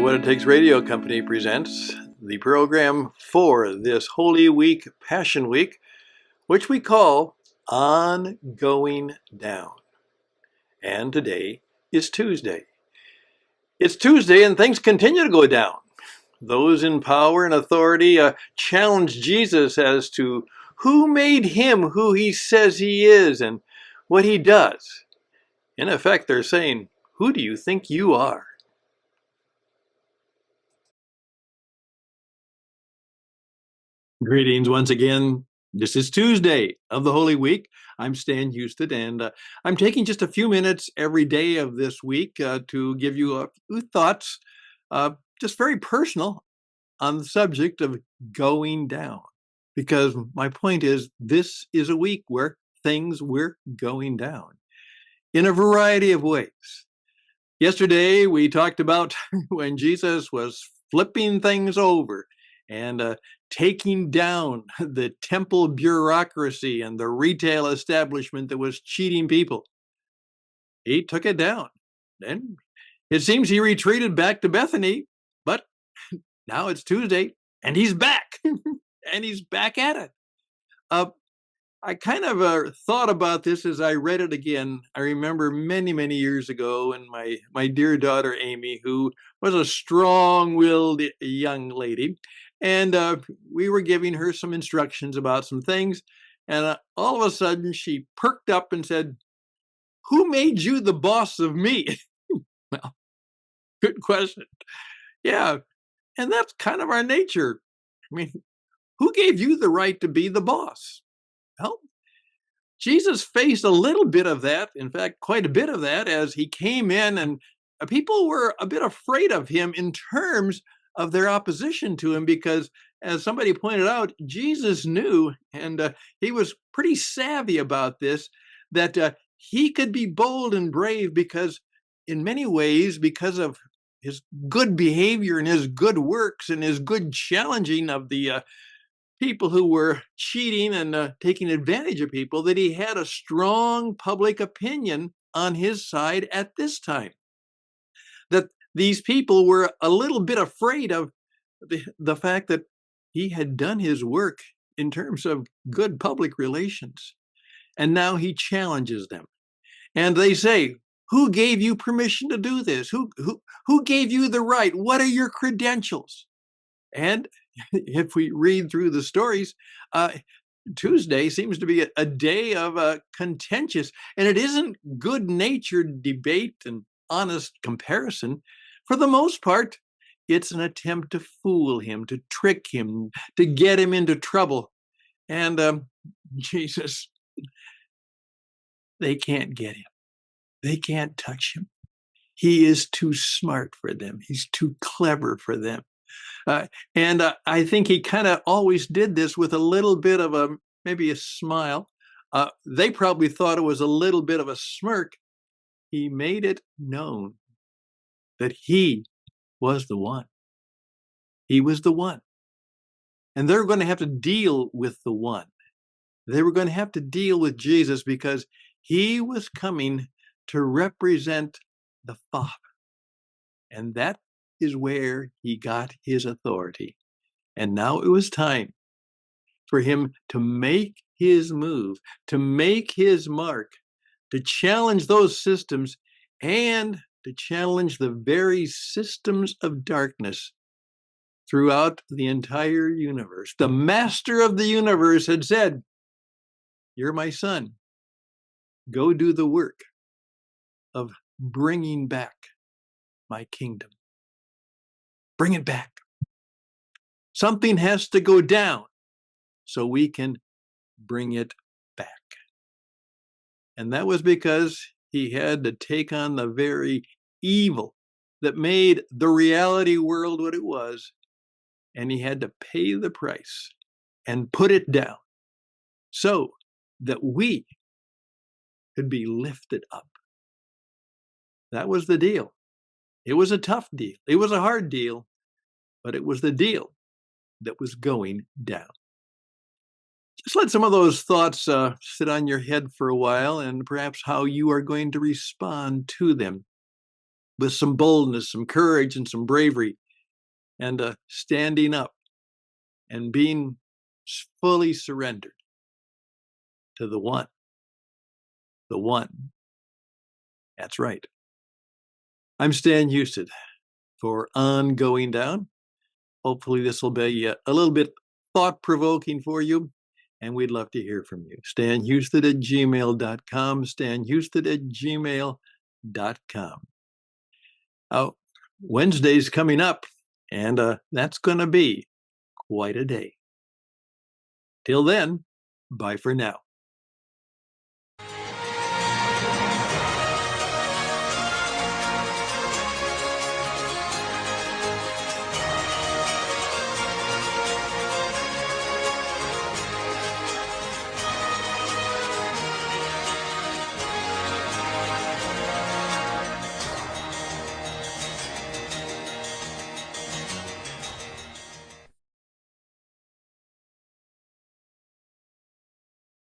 What It Takes Radio Company presents the program for this Holy Week, Passion Week, which we call On Going Down. And today is Tuesday. It's Tuesday and things continue to go down. Those in power and authority challenge Jesus as to who made him who he says he is and what he does. In effect, they're saying, "Who do you think you are?" Greetings once again. This is Tuesday of the Holy Week. I'm Stan Houston, and I'm taking just a few minutes every day of this week to give you a few thoughts, just very personal, on the subject of going down. Because my point is, this is a week where things were going down in a variety of ways. Yesterday, we talked about when Jesus was flipping things over and taking down the temple bureaucracy and the retail establishment that was cheating people. He took it down. And it seems he retreated back to Bethany, but now it's Tuesday and he's back. And he's back at it. I kind of thought about this as I read it again. I remember many, many years ago, and my dear daughter Amy, who was a strong-willed young lady, and we were giving her some instructions about some things, and all of a sudden she perked up and said, "Who made you the boss of me?" Well, good question. Yeah, and that's kind of our nature. I mean, who gave you the right to be the boss? Well, Jesus faced a little bit of that, in fact, quite a bit of that, as he came in, and people were a bit afraid of him in terms of their opposition to him, because, as somebody pointed out, Jesus knew, and he was pretty savvy about this, that he could be bold and brave because, in many ways, because of his good behavior and his good works and his good challenging of the people who were cheating and taking advantage of people, that he had a strong public opinion on his side at this time. That these people were a little bit afraid of the fact that he had done his work in terms of good public relations. And now he challenges them. And they say, "Who gave you permission to do this? Who gave you the right? What are your credentials?" And if we read through the stories, Tuesday seems to be a day of contentious, and it isn't good-natured debate and honest comparison. For the most part, it's an attempt to fool him, to trick him, to get him into trouble. And Jesus, they can't get him. They can't touch him. He is too smart for them. He's too clever for them. And I think he kind of always did this with a little bit of maybe a smile. They probably thought it was a little bit of a smirk. He made it known that he was the one. He was the one. And they're going to have to deal with the one. They were going to have to deal with Jesus because he was coming to represent the Father. And that is where he got his authority. And now it was time for him to make his move, to make his mark, to challenge those systems and to challenge the very systems of darkness throughout the entire universe. The master of the universe had said, "You're my son. Go do the work of bringing back my kingdom. Bring it back. Something has to go down so we can bring it back." And that was because he had to take on the very evil that made the reality world what it was, and he had to pay the price and put it down so that we could be lifted up. That was the deal. It was a tough deal. It was a hard deal, but it was the deal that was going down. Just let some of those thoughts sit on your head for a while, and perhaps how you are going to respond to them. with some boldness, some courage, and some bravery, and standing up and being fully surrendered to the one. The one. That's right. I'm Stan Houston for On Going Down. Hopefully this will be a little bit thought-provoking for you, and we'd love to hear from you. StanHouston@gmail.com, StanHouston@gmail.com. Oh, Wednesday's coming up, and that's going to be quite a day. Till then, bye for now.